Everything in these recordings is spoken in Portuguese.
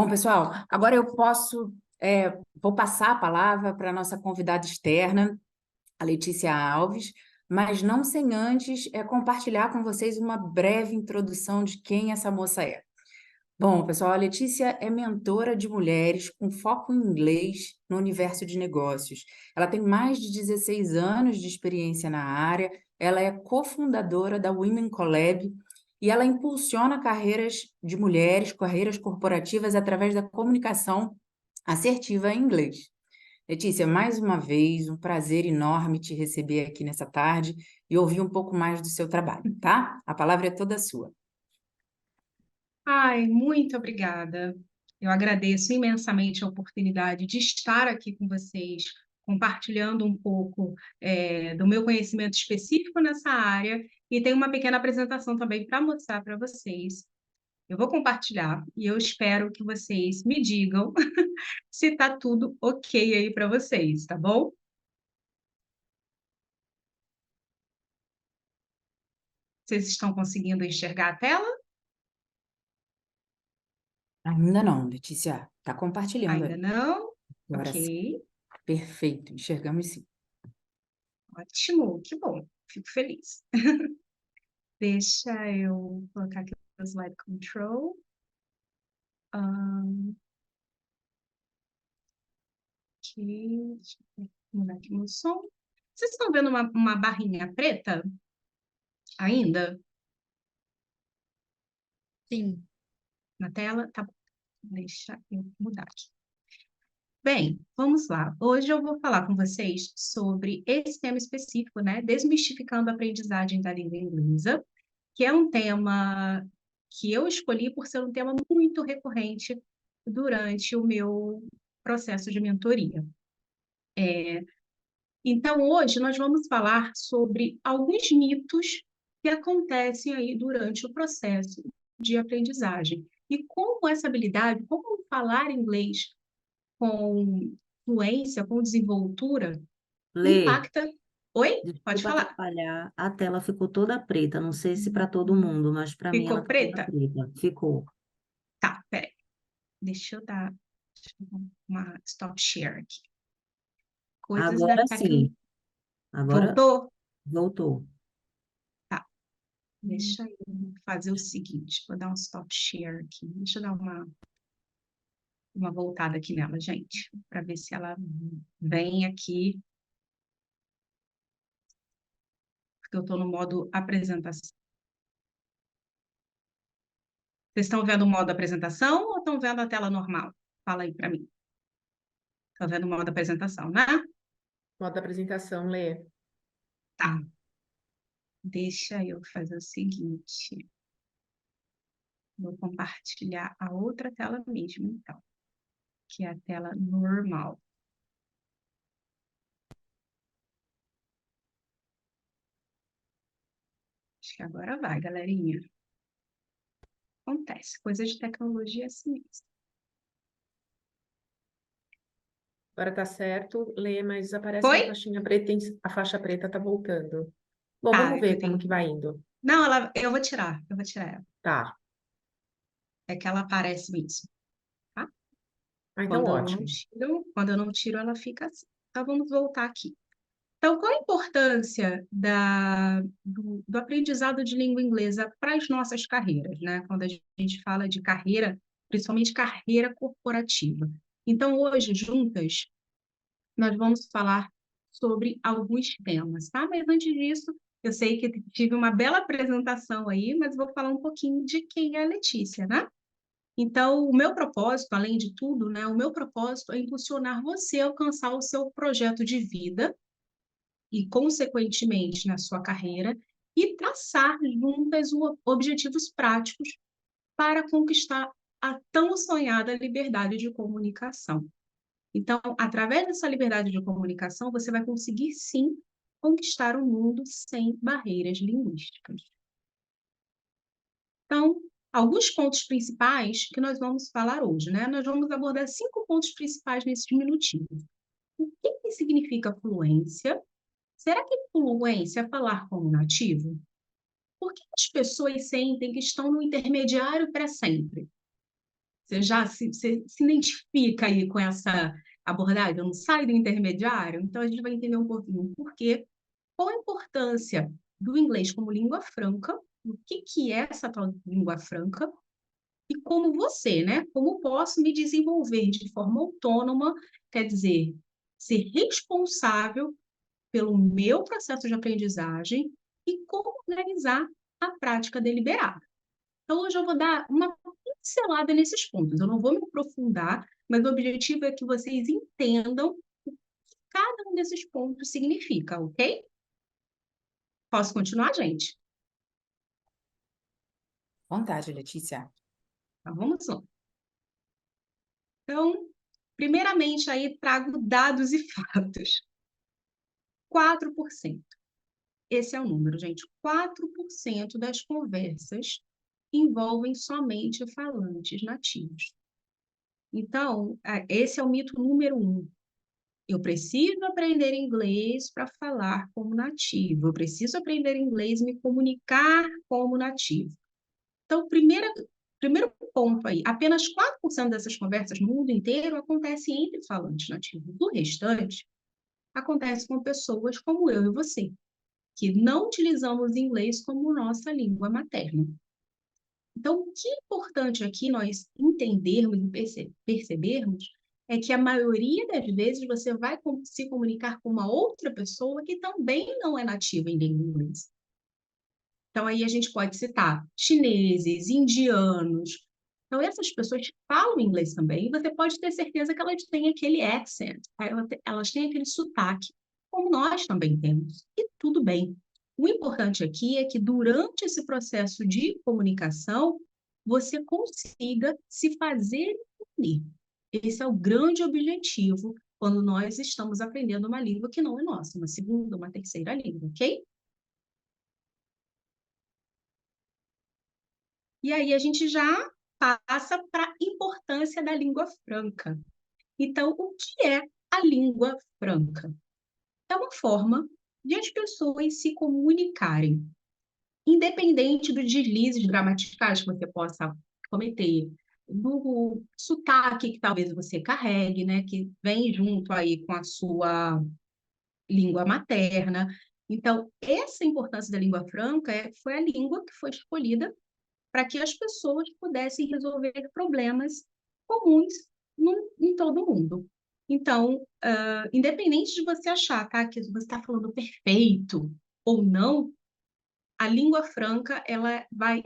Bom, pessoal, agora eu vou passar a palavra para a nossa convidada externa, a Letícia Alves, mas não sem antes compartilhar com vocês uma breve introdução de quem essa moça é. Bom, pessoal, a Letícia é mentora de mulheres com foco em inglês no universo de negócios. Ela tem mais de 16 anos de experiência na área, ela é cofundadora da Women Collab e ela impulsiona carreiras de mulheres, carreiras corporativas através da comunicação assertiva em inglês. Letícia, mais uma vez, um prazer enorme te receber aqui nessa tarde e ouvir um pouco mais do seu trabalho, tá? A palavra é toda sua. Ai, muito obrigada. Eu agradeço imensamente a oportunidade de estar aqui com vocês, compartilhando um pouco do meu conhecimento específico nessa área e tem uma pequena apresentação também para mostrar para vocês. Eu vou compartilhar e eu espero que vocês me digam se está tudo ok aí para vocês, tá bom? Vocês estão conseguindo enxergar a tela? Ainda não, Letícia. Está compartilhando Ainda aí. não? Agora sim. Ok, Perfeito. Enxergamos sim. ótimo, que bom, fico feliz. Deixa eu colocar aqui o slide control. Ok, deixa eu mudar aqui meu som. Vocês estão vendo uma barrinha preta ainda Sim. na tela? Tá bom, deixa eu mudar aqui. Bem, vamos lá. Hoje eu vou falar com vocês sobre esse tema específico, né? Desmistificando a aprendizagem da língua inglesa, que é um tema que eu escolhi por ser um tema muito recorrente durante o meu processo de mentoria. Então, hoje nós vamos falar sobre alguns mitos que acontecem aí durante o processo de aprendizagem e como essa habilidade, como falar inglês com fluência, com desenvoltura, Lê, impacta. Oi? Pode desculpa falar. atrapalhar, a tela ficou toda preta. Não sei se para todo mundo, mas para mim ela Ficou está toda preta? preta. Ficou. Tá, peraí. Deixa eu dar uma stop share aqui. Coisas da Agora sim, agora Voltou? voltou. Tá. Deixa eu fazer o seguinte, vou dar um stop share aqui. Deixa eu dar uma voltada aqui nela, gente, para ver se ela vem aqui, porque eu estou no modo apresentação. Vocês estão vendo o modo apresentação ou estão vendo a tela normal? Fala aí para mim. Estão vendo o modo apresentação, né? Modo apresentação, Lê. Tá. Deixa eu fazer o seguinte. Vou compartilhar a outra tela mesmo, então, que é a tela normal. Acho que agora vai, galerinha. Acontece, coisa de tecnologia é assim mesmo. Agora tá certo, Lê, mas aparece uma Foi? faixinha preta, a faixa preta tá voltando. Bom, Tá, vamos é que ver eu como tenho. que vai indo. Não, eu vou tirar ela. Tá. É que ela aparece mesmo, tá? Ah, então ótimo. Quando eu não tiro, ela fica assim. Então, vamos voltar aqui. Então, qual a importância do aprendizado de língua inglesa para as nossas carreiras, né? Quando a gente fala de carreira, principalmente carreira corporativa. Então, hoje, juntas, nós vamos falar sobre alguns temas, tá? Mas antes disso, eu sei que tive uma bela apresentação aí, mas vou falar um pouquinho de quem é a Letícia, né? Então, o meu propósito, além de tudo, né, o meu propósito é impulsionar você a alcançar o seu projeto de vida e, consequentemente, na sua carreira, e traçar juntas objetivos práticos para conquistar a tão sonhada liberdade de comunicação. Então, através dessa liberdade de comunicação, você vai conseguir, sim, conquistar o mundo sem barreiras linguísticas. Então, alguns pontos principais que nós vamos falar hoje, né? Nós vamos abordar 5 pontos principais nesses minutinhos. O que significa fluência? Será que fluência é falar como nativo? Por que as pessoas sentem que estão no intermediário para sempre? Você já se identifica aí com essa abordagem? Eu não saio do intermediário? Então, a gente vai entender um pouquinho por quê, qual a importância do inglês como língua franca, o que é essa tal língua franca, e como você, né? Como posso me desenvolver de forma autônoma, quer dizer, ser responsável pelo meu processo de aprendizagem e como organizar a prática deliberada. Então, hoje eu vou dar uma pincelada nesses pontos. Eu não vou me aprofundar, mas o objetivo é que vocês entendam o que cada um desses pontos significa, ok? Posso continuar, gente? Vontade, Letícia. Então, vamos lá. Então, primeiramente, aí trago dados e fatos. 4%. Esse é o número, gente. 4% das conversas envolvem somente falantes nativos. Então, esse é o mito número 1. Eu preciso aprender inglês para falar como nativo. Eu preciso aprender inglês e me comunicar como nativo. Então, primeiro ponto aí, apenas 4% dessas conversas no mundo inteiro acontecem entre falantes nativos. O restante acontece com pessoas como eu e você, que não utilizamos inglês como nossa língua materna. Então, o que é importante aqui nós entendermos e percebermos é que a maioria das vezes você vai se comunicar com uma outra pessoa que também não é nativa em língua inglesa. Então, aí a gente pode citar chineses, indianos. Então, essas pessoas falam inglês também, e você pode ter certeza que elas têm aquele accent, elas têm aquele sotaque, como nós também temos. E tudo bem. O importante aqui é que, durante esse processo de comunicação, você consiga se fazer entender. Esse é o grande objetivo quando nós estamos aprendendo uma língua que não é nossa, uma segunda, uma terceira língua, ok? E aí a gente já passa para a importância da língua franca. Então, o que é a língua franca? É uma forma de as pessoas se comunicarem, independente dos deslizes gramaticais que você possa cometer, do sotaque que talvez você carregue, né, que vem junto aí com a sua língua materna. Então, essa importância da língua franca foi a língua que foi escolhida para que as pessoas pudessem resolver problemas comuns em todo o mundo. Então, independente de você achar, tá, que você está falando perfeito ou não, a língua franca ela vai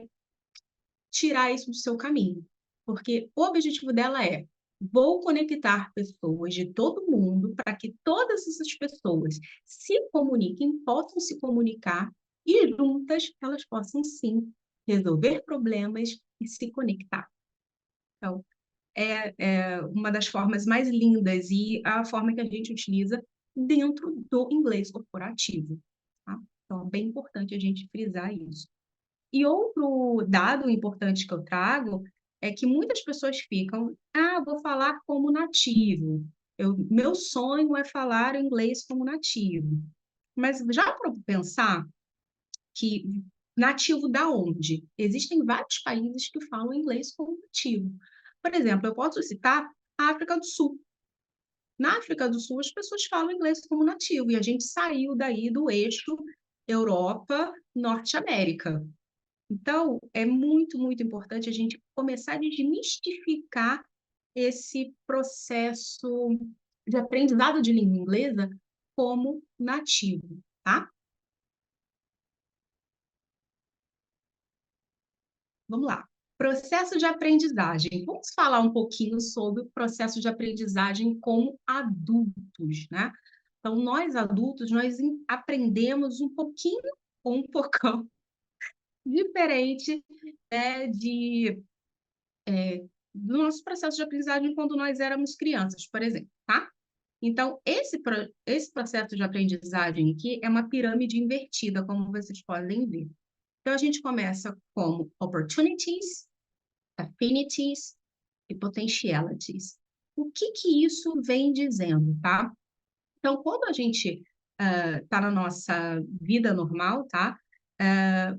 tirar isso do seu caminho, porque o objetivo dela é: vou conectar pessoas de todo mundo para que todas essas pessoas se comuniquem, possam se comunicar e juntas elas possam sim resolver problemas e se conectar. Então, é uma das formas mais lindas e a forma que a gente utiliza dentro do inglês corporativo. Tá? Então, é bem importante a gente frisar isso. E outro dado importante que eu trago é que muitas pessoas ficam, vou falar como nativo. Meu sonho é falar inglês como nativo. Mas já para pensar que nativo da onde? Existem vários países que falam inglês como nativo. Por exemplo, eu posso citar a África do Sul. Na África do Sul, as pessoas falam inglês como nativo, e a gente saiu daí do eixo Europa-Norte-América. Então, é muito, muito importante a gente começar a desmistificar esse processo de aprendizado de língua inglesa como nativo, tá? Vamos lá. Processo de aprendizagem. Vamos falar um pouquinho sobre o processo de aprendizagem como adultos, né? Então, nós adultos, nós aprendemos um pouquinho ou um pocão diferente, né, do nosso processo de aprendizagem quando nós éramos crianças, por exemplo, tá? Então, esse processo de aprendizagem aqui é uma pirâmide invertida, como vocês podem ver. Então, a gente começa como opportunities, affinities e potentialities. O que isso vem dizendo, tá? Então, quando a gente está na nossa vida normal, tá?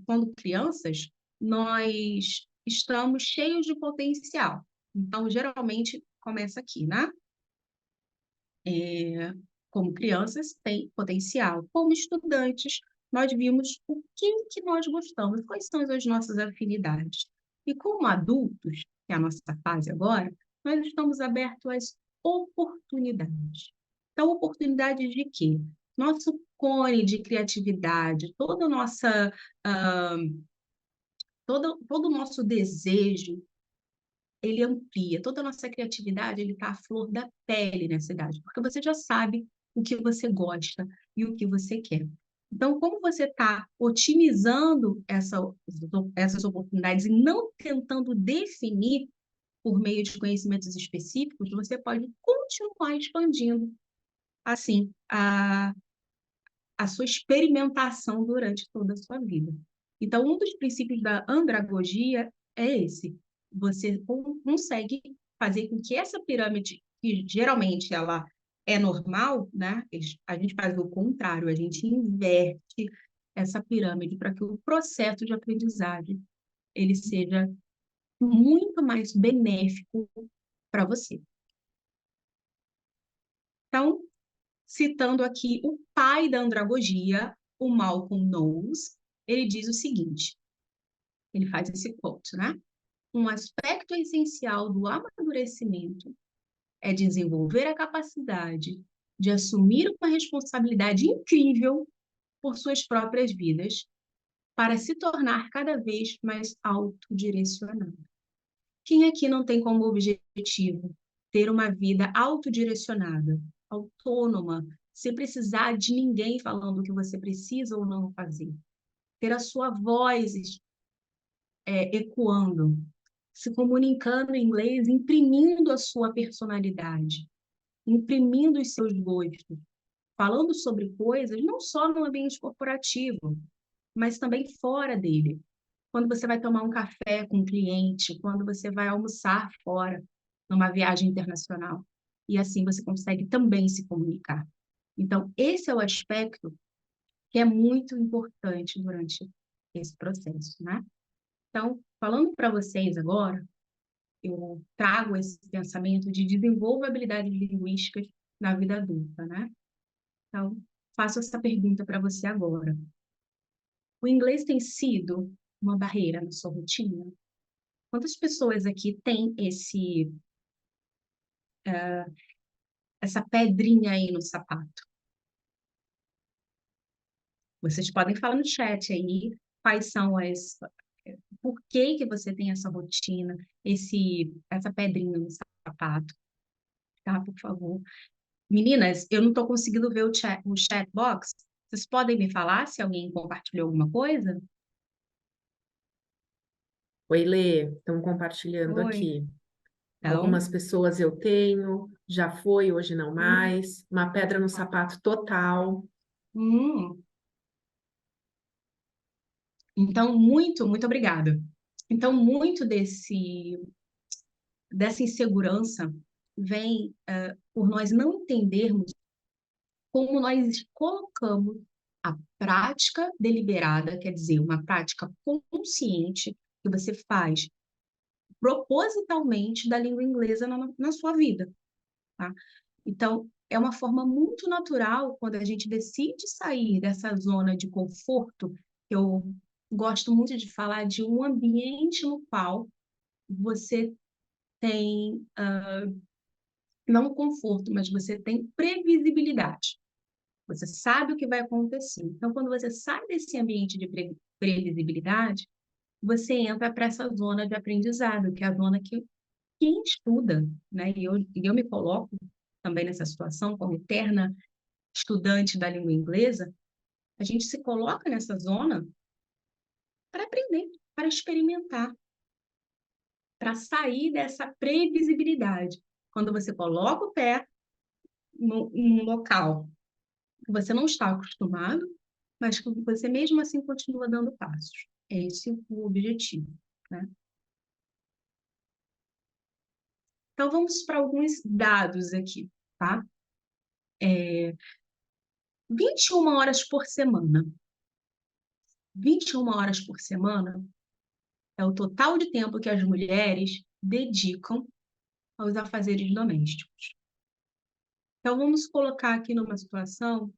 Quando crianças, nós estamos cheios de potencial. Então, geralmente, começa aqui, né? Como crianças, têm potencial. Como estudantes, nós vimos o que nós gostamos, quais são as nossas afinidades. E como adultos, que é a nossa fase agora, nós estamos abertos às oportunidades. Então, oportunidades de quê? Nosso cone de criatividade, toda a nossa, ah, todo o nosso desejo, ele amplia, toda a nossa criatividade, ele está à flor da pele nessa idade, porque você já sabe o que você gosta e o que você quer. Então, como você está otimizando essas oportunidades e não tentando definir por meio de conhecimentos específicos, você pode continuar expandindo, assim, a sua experimentação durante toda a sua vida. Então, um dos princípios da andragogia é esse. Você consegue fazer com que essa pirâmide, que geralmente ela é normal, né? A gente faz o contrário, a gente inverte essa pirâmide para que o processo de aprendizagem ele seja muito mais benéfico para você. Então, citando aqui o pai da andragogia, o Malcolm Knowles, ele diz o seguinte, ele faz esse quote, né? Um aspecto essencial do amadurecimento é desenvolver a capacidade de assumir uma responsabilidade incrível por suas próprias vidas para se tornar cada vez mais autodirecionado. Quem aqui não tem como objetivo ter uma vida autodirecionada, autônoma, sem precisar de ninguém falando o que você precisa ou não fazer? Ter a sua voz ecoando, se comunicando em inglês, imprimindo a sua personalidade, imprimindo os seus gostos, falando sobre coisas não só no ambiente corporativo, mas também fora dele. Quando você vai tomar um café com um cliente, quando você vai almoçar fora, numa viagem internacional. E assim você consegue também se comunicar. Então, esse é o aspecto que é muito importante durante esse processo, né? Então, falando para vocês agora, eu trago esse pensamento de desenvolver habilidades linguísticas na vida adulta, né? Então, faço essa pergunta para você agora. O inglês tem sido uma barreira na sua rotina? Quantas pessoas aqui têm essa pedrinha aí no sapato? Vocês podem falar no chat aí quais são por que você tem essa rotina, essa pedrinha no sapato, tá? Por favor. Meninas, eu não estou conseguindo ver o chat box. Vocês podem me falar se alguém compartilhou alguma coisa? Oi, Lê, estão compartilhando Oi. aqui. Então, Algumas pessoas eu tenho, já foi, hoje não hum, mais. Uma pedra no sapato total. hum. Então, muito obrigada. Então, muito dessa insegurança vem por nós não entendermos como nós colocamos a prática deliberada, quer dizer, uma prática consciente que você faz propositalmente da língua inglesa na sua vida, tá? Então, é uma forma muito natural quando a gente decide sair dessa zona de conforto. Eu gosto muito de falar de um ambiente no qual você tem, não conforto, mas você tem previsibilidade. Você sabe o que vai acontecer. Então, quando você sai desse ambiente de previsibilidade, você entra para essa zona de aprendizado, que é a zona que quem estuda, né? E eu me coloco também nessa situação como eterna estudante da língua inglesa, a gente se coloca nessa zona para aprender, para experimentar, para sair dessa previsibilidade. Quando você coloca o pé num local que você não está acostumado, mas que você mesmo assim continua dando passos. É esse o objetivo, né? Então, vamos para alguns dados aqui, tá? 21 horas por semana. 21 horas por semana é o total de tempo que as mulheres dedicam aos afazeres domésticos. Então, vamos colocar aqui numa situação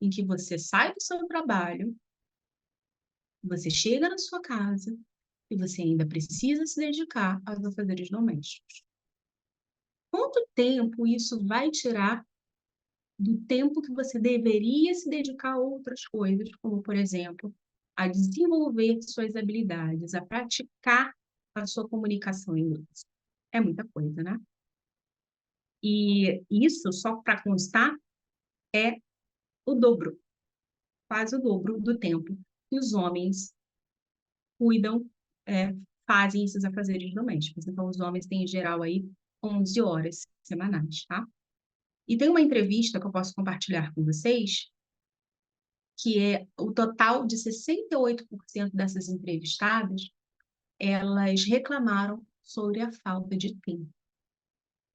em que você sai do seu trabalho, você chega na sua casa e você ainda precisa se dedicar aos afazeres domésticos. Quanto tempo isso vai tirar do tempo que você deveria se dedicar a outras coisas, como, por exemplo, a desenvolver suas habilidades, a praticar a sua comunicação em inglês? É muita coisa, né? E isso, só para constar, é o dobro, quase o dobro do tempo que os homens cuidam, fazem esses afazeres domésticos. Então, os homens têm, em geral, aí 11 horas semanais, tá? E tem uma entrevista que eu posso compartilhar com vocês, que é o total de 68% dessas entrevistadas, elas reclamaram sobre a falta de tempo.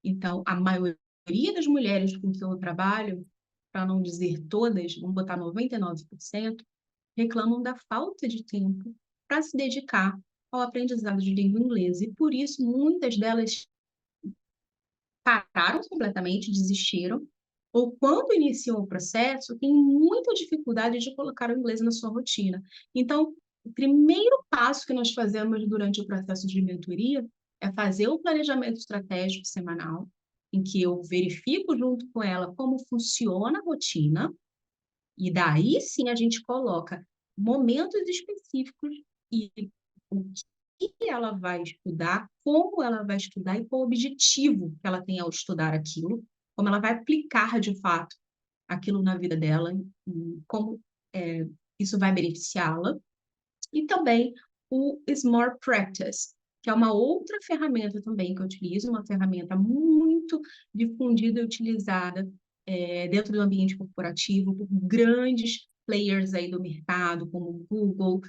Então, a maioria das mulheres com quem eu trabalho, para não dizer todas, vamos botar 99%, reclamam da falta de tempo para se dedicar ao aprendizado de língua inglesa. E por isso, muitas delas pararam completamente, desistiram, ou quando iniciam o processo, têm muita dificuldade de colocar o inglês na sua rotina. Então, o primeiro passo que nós fazemos durante o processo de mentoria é fazer o planejamento estratégico semanal, em que eu verifico junto com ela como funciona a rotina, e daí sim a gente coloca momentos específicos e o que ela vai estudar, como ela vai estudar e qual o objetivo que ela tem ao estudar aquilo, como ela vai aplicar de fato aquilo na vida dela, e como isso vai beneficiá-la. E também o Smart Practice, que é uma outra ferramenta também que eu utilizo, uma ferramenta muito difundida e utilizada dentro do ambiente corporativo por grandes players aí do mercado, como Google,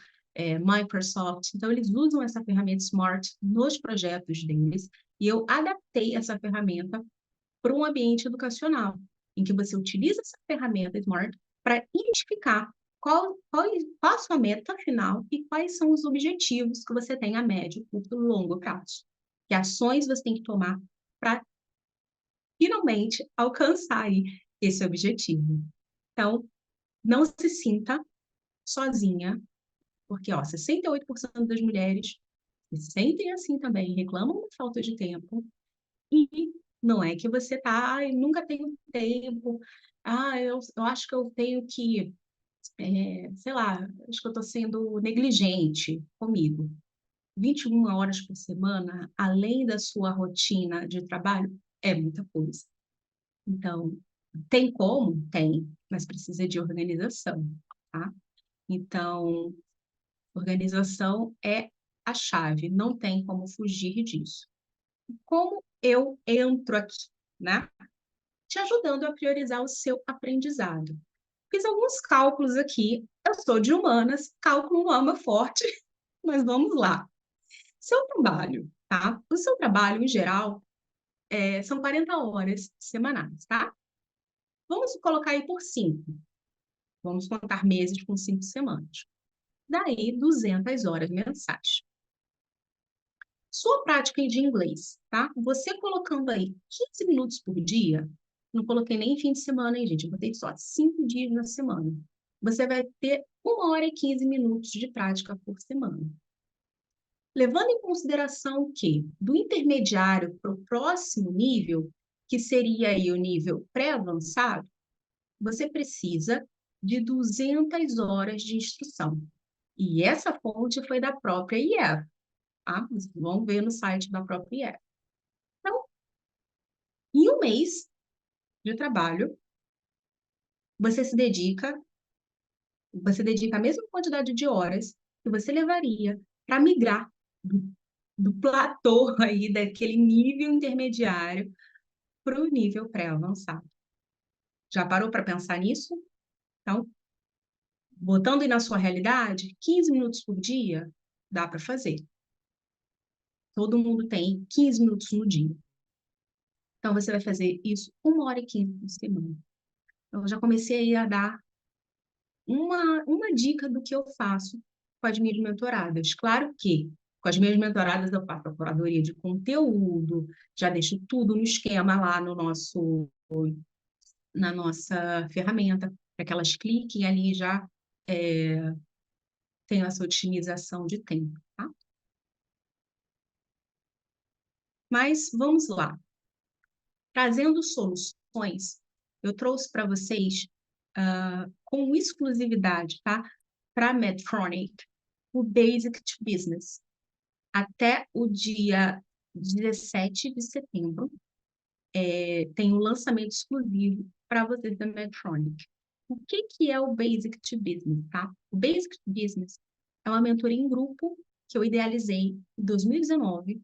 Microsoft. Então, eles usam essa ferramenta Smart nos projetos deles, e eu adaptei essa ferramenta para um ambiente educacional, em que você utiliza essa ferramenta Smart para identificar qual a sua meta final e quais são os objetivos que você tem a médio, curto e longo prazo. Que ações você tem que tomar para finalmente alcançar aí esse objetivo. Então, não se sinta sozinha, porque 68% das mulheres se sentem assim também, reclamam da falta de tempo, e não é que você tá, nunca tenho tempo, eu acho que eu tenho que, sei lá, acho que eu estou sendo negligente comigo. 21 horas por semana, além da sua rotina de trabalho, é muita coisa. Então, tem como? Tem, mas precisa de organização, tá? Então, organização é a chave, não tem como fugir disso. Como eu entro aqui, né? Te ajudando a priorizar o seu aprendizado. Fiz alguns cálculos aqui. Eu sou de humanas, cálculo não é meu forte, mas vamos lá. Seu trabalho, tá? O seu trabalho, em geral, são 40 horas semanais, tá? Vamos colocar aí por 5. Vamos contar meses com 5 semanas. Daí, 200 horas mensais. Sua prática de inglês, tá? Você colocando aí 15 minutos por dia, não coloquei nem fim de semana, hein, gente? Eu botei só 5 dias na semana. Você vai ter 1 hora e 15 minutos de prática por semana. Levando em consideração que do intermediário para o próximo nível, que seria aí o nível pré-avançado, você precisa de 200 horas de instrução. E essa fonte foi da própria IEF, tá? Vocês vão ver no site da própria IEF. Então, em um mês de trabalho, você dedica a mesma quantidade de horas que você levaria para migrar do platô aí, daquele nível intermediário, para o nível pré-avançado. Já parou para pensar nisso? Então, botando aí na sua realidade, 15 minutos por dia, dá para fazer. Todo mundo tem 15 minutos no dia. Então, você vai fazer isso 1 hora e 15 por semana. Então, eu já comecei a dar uma dica do que eu faço com as minhas mentoradas. Claro que Com as minhas mentoradas, eu faço a curadoria de conteúdo, já deixo tudo no esquema lá na nossa ferramenta, para que elas cliquem ali e já é, tenham essa otimização de tempo, tá? Mas vamos lá. Trazendo soluções, eu trouxe para vocês, com exclusividade, tá? Para a Medtronic, o Basic to Business. Até o dia 17 de setembro, tem um lançamento exclusivo para vocês da Medtronic. O que é o Basic to Business, tá? O Basic to Business é uma mentoria em grupo que eu idealizei em 2019.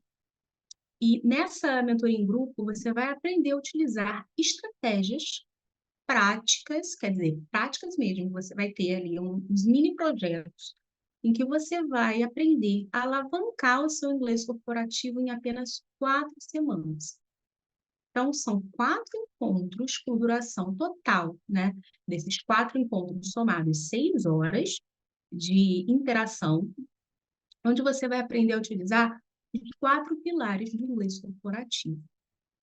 E nessa mentoria em grupo, você vai aprender a utilizar estratégias práticas, quer dizer, práticas mesmo. Você vai ter ali uns mini projetos em que você vai aprender a alavancar o seu inglês corporativo em apenas 4 semanas. Então, são 4 encontros com duração total, né? Desses 4 encontros somados 6 horas de interação, onde você vai aprender a utilizar os 4 pilares do inglês corporativo.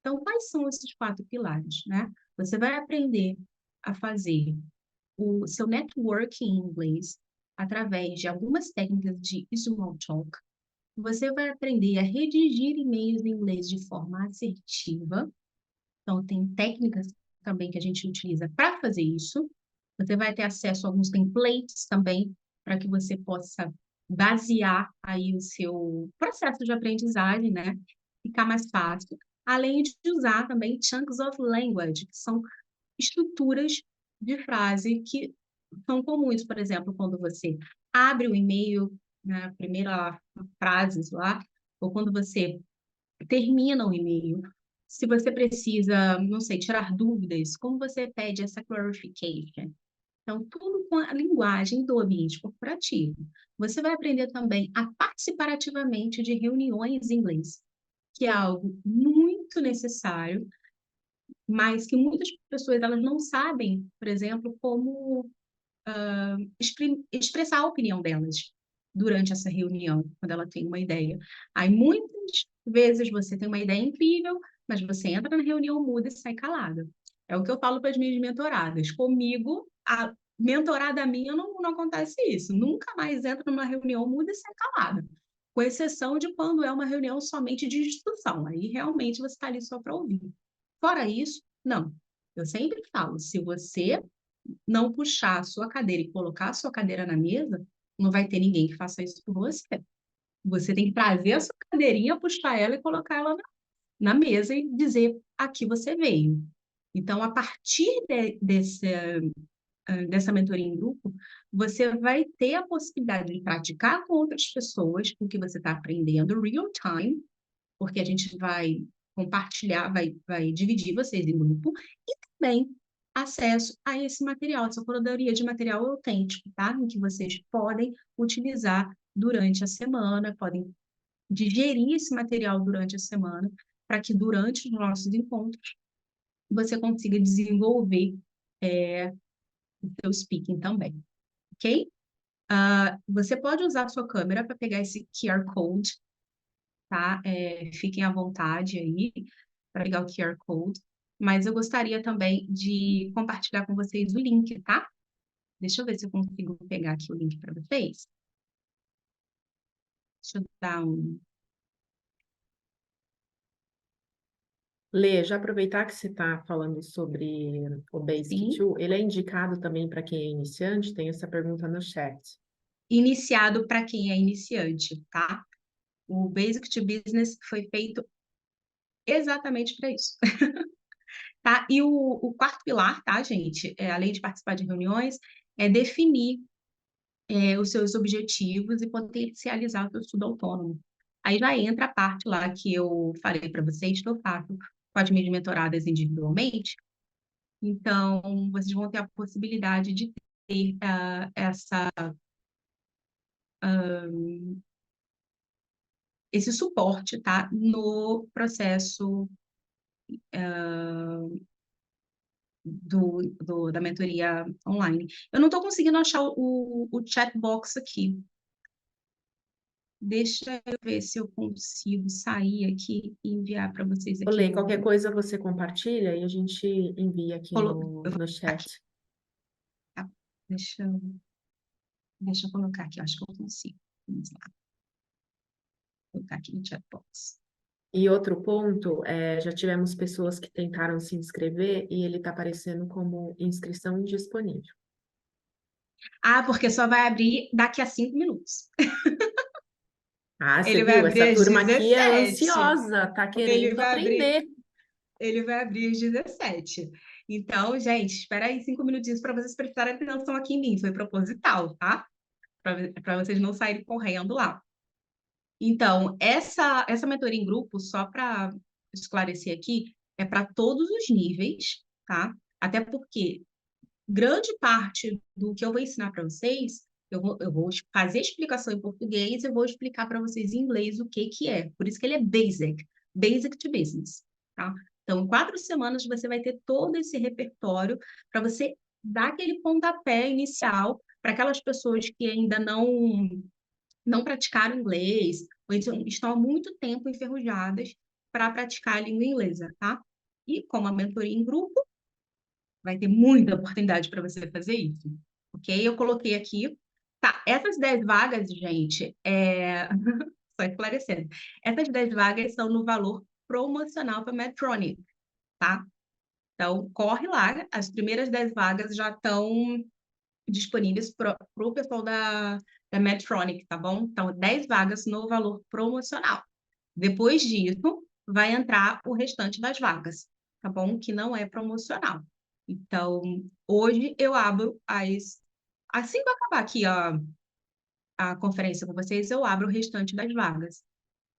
Então, quais são esses 4 pilares, né? Você vai aprender a fazer o seu networking em inglês através de algumas técnicas de small talk. Você vai aprender a redigir e-mails em inglês de forma assertiva. Então, tem técnicas também que a gente utiliza para fazer isso. Você vai ter acesso a alguns templates também para que você possa basear aí o seu processo de aprendizagem, né? Ficar mais fácil. Além de usar também chunks of language, que são estruturas de frase que são comuns. Por exemplo, quando você abre o e-mail, na primeira frase lá, ou quando você termina o e-mail. Se você precisa, não sei, tirar dúvidas, como você pede essa clarification? Então, tudo com a linguagem do ambiente corporativo. Você vai aprender também a participar ativamente de reuniões em inglês, que é algo muito necessário, mas que muitas pessoas elas não sabem, por exemplo, como expressar a opinião delas durante essa reunião, quando ela tem uma ideia. Aí, muitas vezes, você tem uma ideia incrível, mas você entra na reunião, muda e sai calada. É o que eu falo para as minhas mentoradas. Comigo, a mentorada minha não acontece isso. Nunca mais entra numa reunião, muda e sai calada. Com exceção de quando é uma reunião somente de instrução. Aí, realmente, você está ali só para ouvir. Fora isso, não. Eu sempre falo, se você não puxar a sua cadeira e colocar a sua cadeira na mesa, não vai ter ninguém que faça isso por você. Você tem que trazer a sua cadeirinha, puxar ela e colocar ela na mesa e dizer aqui você veio. Então, a partir dessa mentoria em grupo, você vai ter a possibilidade de praticar com outras pessoas o que você está aprendendo real time, porque a gente vai compartilhar, vai dividir vocês em grupo, e também acesso a esse material, essa curadoria de material autêntico, tá? Em que vocês podem utilizar durante a semana, podem digerir esse material durante a semana, para que durante os nossos encontros você consiga desenvolver o seu speaking também, ok? Você pode usar a sua câmera para pegar esse QR Code, tá? Fiquem à vontade aí para pegar o QR Code, mas eu gostaria também de compartilhar com vocês o link, tá? Deixa eu ver se eu consigo pegar aqui o link para vocês. Deixa eu dar um... Lê, já aproveitar que você está falando sobre o Basic Sim, 2, ele é indicado também para quem é iniciante? Tem essa pergunta no chat. iniciado para quem é iniciante, tá? O Basic to Business foi feito exatamente para isso. Tá? E o quarto pilar, tá, gente? Além de participar de reuniões, é definir os seus objetivos e potencializar o seu estudo autônomo. Aí já entra a parte lá que eu falei para vocês, que eu faço com as minhas mentoradas individualmente. Então, vocês vão ter a possibilidade de ter esse suporte, tá? No processo da mentoria online. Eu não estou conseguindo achar o chat box aqui. Deixa eu ver se eu consigo sair aqui e enviar para vocês Ô, aqui Lê, no. qualquer coisa você compartilha e a gente envia aqui Eu vou no aqui, chat. tá? Deixa eu colocar aqui, eu acho que eu consigo. Vamos lá, vou colocar aqui no chat box. E outro ponto, já tivemos pessoas que tentaram se inscrever e ele está aparecendo como inscrição indisponível. Ah, porque só vai abrir daqui a 5 minutos. Ah, você Ele vai viu? abrir Essa às turma aqui é 17. ansiosa, tá Ele querendo vai abrir, aprender. ele vai abrir às 17. Então, gente, espera aí 5 minutinhos para vocês prestarem atenção aqui em mim. Foi proposital, tá? Para vocês não saírem correndo lá. Então, essa mentoria em grupo, só para esclarecer aqui, é para todos os níveis, tá? Até porque grande parte do que eu vou ensinar para vocês, eu vou fazer a explicação em português, eu vou explicar para vocês em inglês o que que é. Por isso que ele é basic to business, tá? Então, em 4 semanas você vai ter todo esse repertório para você dar aquele pontapé inicial para aquelas pessoas que ainda não praticaram inglês, ou então estão há muito tempo enferrujadas para praticar a língua inglesa, tá? E como a mentoria em grupo, vai ter muita oportunidade para você fazer isso, ok? Eu coloquei aqui, tá? Essas 10 vagas, gente, só esclarecendo, essas 10 vagas são no valor promocional para Medtronic, tá? Então, corre lá, as primeiras 10 vagas já estão disponíveis para o pessoal da Medtronic, tá bom? Então, 10 vagas no valor promocional. Depois disso, vai entrar o restante das vagas, tá bom? Que não é promocional. Então, hoje eu abro assim que eu acabar aqui a conferência com vocês, eu abro o restante das vagas.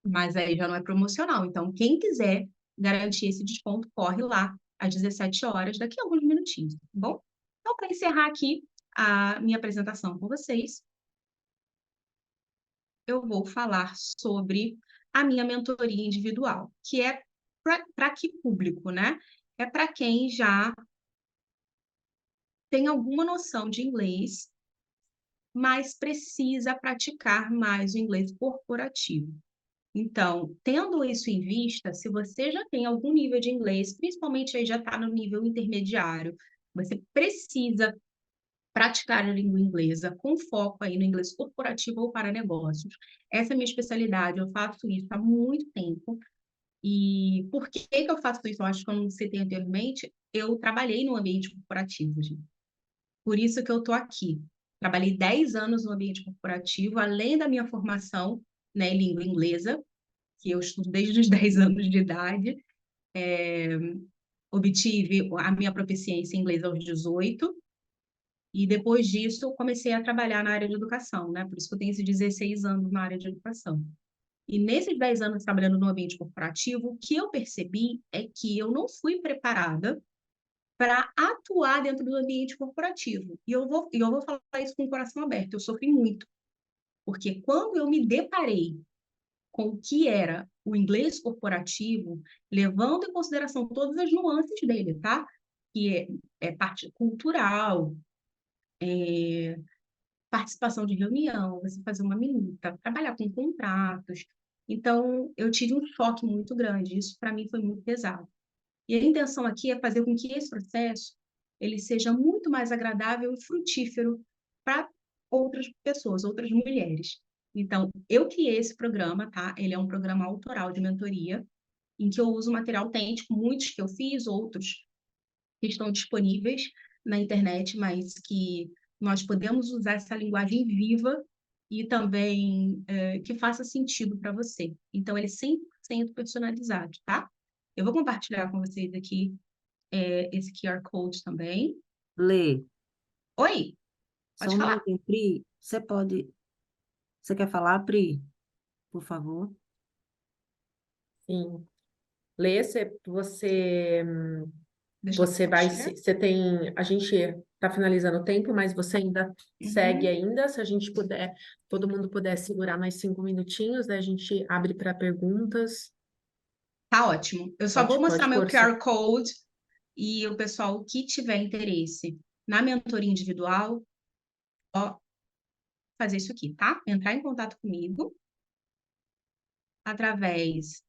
Mas aí já não é promocional. Então, quem quiser garantir esse desconto, corre lá às 17 horas, daqui a alguns minutinhos, tá bom? Então, para encerrar aqui a minha apresentação com vocês, eu vou falar sobre a minha mentoria individual, que é para que público, né? É para quem já tem alguma noção de inglês, mas precisa praticar mais o inglês corporativo. Então, tendo isso em vista, se você já tem algum nível de inglês, principalmente aí já está no nível intermediário, você precisa praticar a língua inglesa com foco aí no inglês corporativo ou para negócios. Essa é a minha especialidade, eu faço isso há muito tempo. E por que que eu faço isso? Eu acho que eu não citei anteriormente, eu trabalhei no ambiente corporativo, gente. Por isso que eu estou aqui. Trabalhei 10 anos no ambiente corporativo, além da minha formação, né, em língua inglesa, que eu estudo desde os 10 anos de idade. Obtive a minha proficiência em inglês aos 18, e depois disso comecei a trabalhar na área de educação, né? Por isso que eu tenho esses 16 anos na área de educação. E nesses 10 anos trabalhando no ambiente corporativo, o que eu percebi é que eu não fui preparada para atuar dentro do ambiente corporativo. E eu vou falar isso com o coração aberto, eu sofri muito, porque quando eu me deparei com o que era o inglês corporativo, levando em consideração todas as nuances dele, tá? Que é parte cultural, participação de reunião, você fazer uma minuta, trabalhar com contratos. Então, eu tive um choque muito grande, isso para mim foi muito pesado. E a intenção aqui é fazer com que esse processo ele seja muito mais agradável e frutífero para outras pessoas, outras mulheres. Então, eu criei esse programa, tá? Ele é um programa autoral de mentoria, em que eu uso material autêntico, muitos que eu fiz, outros que estão disponíveis na internet, mas que nós podemos usar essa linguagem viva e também que faça sentido para você. Então, ele é 100% personalizado, tá? Eu vou compartilhar com vocês aqui esse QR Code também. Lê, Oi, só pode um falar. minutinho, Pri. Você quer falar, Pri? Por favor. Sim. Lê, você Deixa eu Você vai, compartilhar. você tem, a gente está finalizando o tempo, mas você ainda segue Uhum. ainda, se a gente puder, todo mundo puder segurar mais 5 minutinhos, daí a gente abre para perguntas. Tá ótimo. Eu só vou Pode mostrar meu pôr, sim. QR Code e o pessoal que tiver interesse na mentoria individual, ó, fazer isso aqui, tá? Entrar em contato comigo através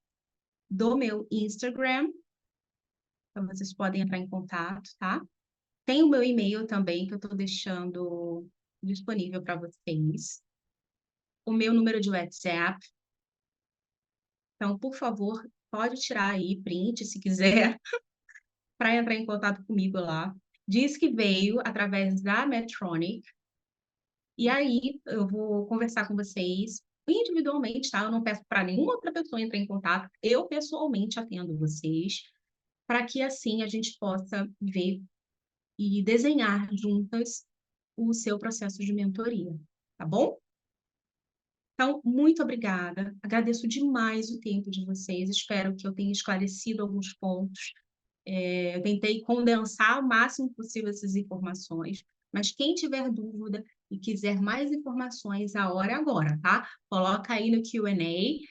do meu Instagram, então vocês podem entrar em contato, tá? Tem o meu e-mail também, que eu estou deixando disponível para vocês. O meu número de WhatsApp. Então, por favor, pode tirar aí, print, se quiser, para entrar em contato comigo lá. Diz que veio através da Medtronic. E aí, eu vou conversar com vocês individualmente, tá? Eu não peço para nenhuma outra pessoa entrar em contato. Eu, pessoalmente, atendo vocês, para que assim a gente possa ver e desenhar juntas o seu processo de mentoria, tá bom? Então, muito obrigada. Agradeço demais o tempo de vocês. Espero que eu tenha esclarecido alguns pontos. Eu tentei condensar o máximo possível essas informações, mas quem tiver dúvida e quiser mais informações, a hora é agora, tá? Coloca aí no Q&A,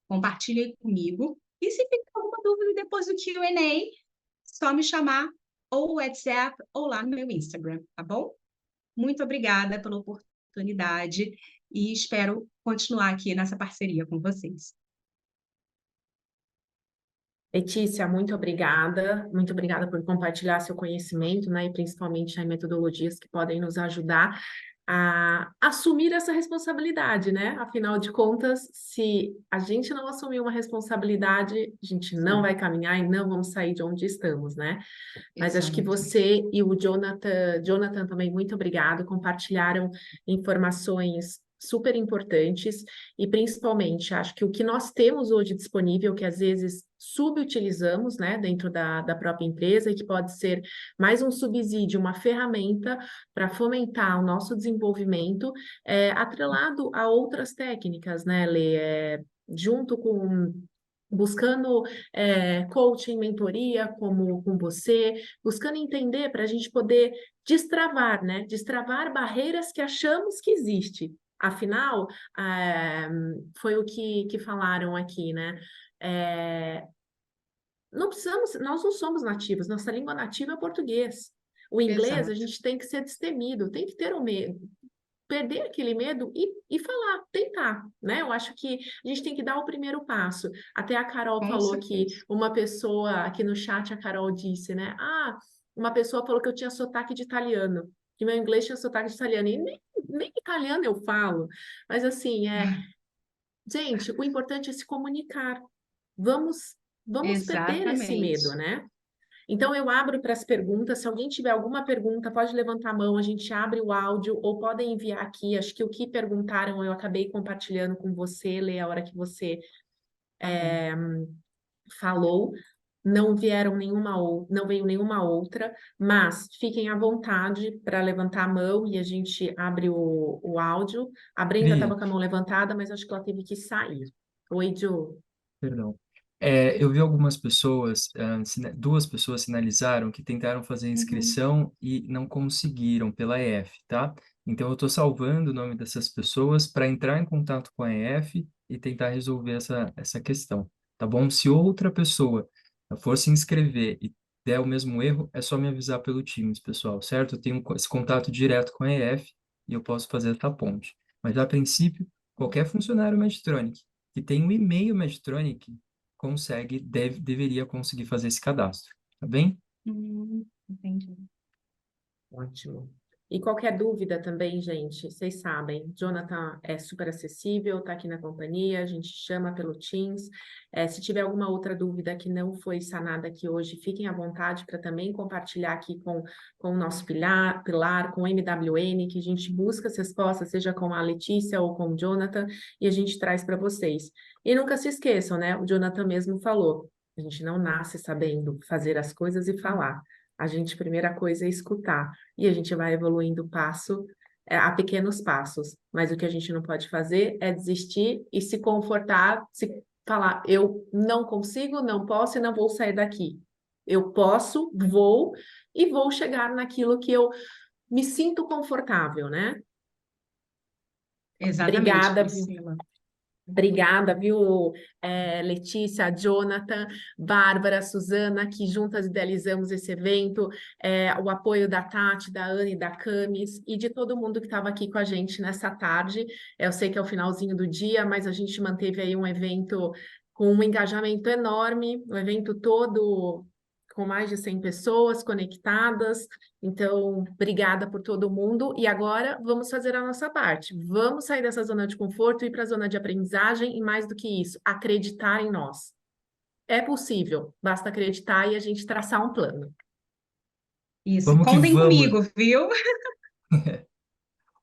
compartilha aí comigo. E se ficar alguma dúvida depois do Q&A, só me chamar ou no WhatsApp ou lá no meu Instagram, tá bom? Muito obrigada pela oportunidade e espero continuar aqui nessa parceria com vocês. Letícia, muito obrigada por compartilhar seu conhecimento, né, e principalmente as metodologias que podem nos ajudar a assumir essa responsabilidade, né? Afinal de contas, se a gente não assumir uma responsabilidade, a gente não vai caminhar e não vamos sair de onde estamos, né? Mas acho que Exatamente. você e o Jonathan também, muito obrigado, compartilharam informações super importantes e principalmente acho que o que nós temos hoje disponível, que às vezes subutilizamos, né, dentro da própria empresa e que pode ser mais um subsídio, uma ferramenta para fomentar o nosso desenvolvimento, atrelado a outras técnicas, né, Lê? Junto com buscando coaching, mentoria, como com você, buscando entender para a gente poder destravar, né? Destravar barreiras que achamos que existe. Afinal, foi o que falaram aqui, né? Não precisamos, nós não somos nativos, nossa língua nativa é português. O inglês, a Exato. gente tem que ser destemido, tem que ter o medo, perder aquele medo e falar, tentar, né? Eu acho que a gente tem que dar o primeiro passo. Até a Carol Com falou que certeza. uma pessoa, aqui no chat a Carol disse, né? Ah, uma pessoa falou que eu tinha sotaque de italiano, que meu inglês tinha sotaque de italiano, e nem italiano eu falo. Mas assim, gente, o importante é se comunicar. Vamos perder esse medo, Exatamente. né? Então, eu abro para as perguntas. Se alguém tiver alguma pergunta, pode levantar a mão, a gente abre o áudio ou podem enviar aqui. Acho que o que perguntaram eu acabei compartilhando com você, Lê, a hora que você Tá bom. falou. Não veio nenhuma outra, mas fiquem à vontade para levantar a mão e a gente abre o áudio. A Brenda Pri, estava com a mão levantada, mas acho que ela teve que sair. Oi, Jo. perdão. Eu vi algumas pessoas, duas pessoas sinalizaram que tentaram fazer a Uhum. inscrição e não conseguiram pela EF, tá? Então eu estou salvando o nome dessas pessoas para entrar em contato com a EF e tentar resolver essa questão, tá bom? Se outra pessoa for se inscrever e der o mesmo erro, é só me avisar pelo Teams, pessoal, certo? Eu tenho esse contato direto com a EF e eu posso fazer essa ponte. Mas a princípio, qualquer funcionário Medtronic que tem um e-mail Medtronic deveria conseguir fazer esse cadastro, tá bem? Entendi. Ótimo. E qualquer dúvida também, gente, vocês sabem, Jonathan é super acessível, está aqui na companhia, a gente chama pelo Teams. Se tiver alguma outra dúvida que não foi sanada aqui hoje, fiquem à vontade para também compartilhar aqui com o nosso pilar, com o MWN, que a gente busca as respostas, seja com a Letícia ou com o Jonathan, e a gente traz para vocês. E nunca se esqueçam, né? O Jonathan mesmo falou, a gente não nasce sabendo fazer as coisas e falar. A gente, primeira coisa é escutar, e a gente vai evoluindo a pequenos passos. Mas o que a gente não pode fazer é desistir e se confortar, se falar, eu não consigo, não posso e não vou sair daqui. Eu posso, vou e vou chegar naquilo que eu me sinto confortável, né? Exatamente, Obrigada, viu? Priscila. Obrigada, viu, Letícia, Jonathan, Bárbara, Suzana, que juntas idealizamos esse evento, o apoio da Tati, da Anne, da Camis e de todo mundo que estava aqui com a gente nessa tarde. Eu sei que é o finalzinho do dia, mas a gente manteve aí um evento com um engajamento enorme, o evento todo com mais de 100 pessoas conectadas. Então, obrigada por todo mundo. E agora vamos fazer a nossa parte. Vamos sair dessa zona de conforto e ir para a zona de aprendizagem e, mais do que isso, acreditar em nós. É possível, basta acreditar e a gente traçar um plano. Isso, Vamos que contem vamos. comigo, viu?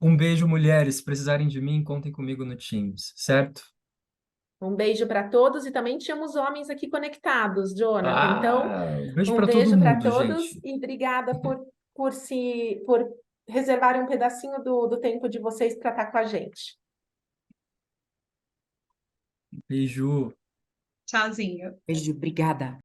Um beijo, mulheres. Se precisarem de mim, contem comigo no Teams, certo? Um beijo para todos e também tínhamos homens aqui conectados, Jonathan. Então, Um beijo um para todo beijo para mundo, todos gente. e obrigada por reservarem um pedacinho do tempo de vocês para estar com a gente. Beijo. Tchauzinho. Beijo, obrigada.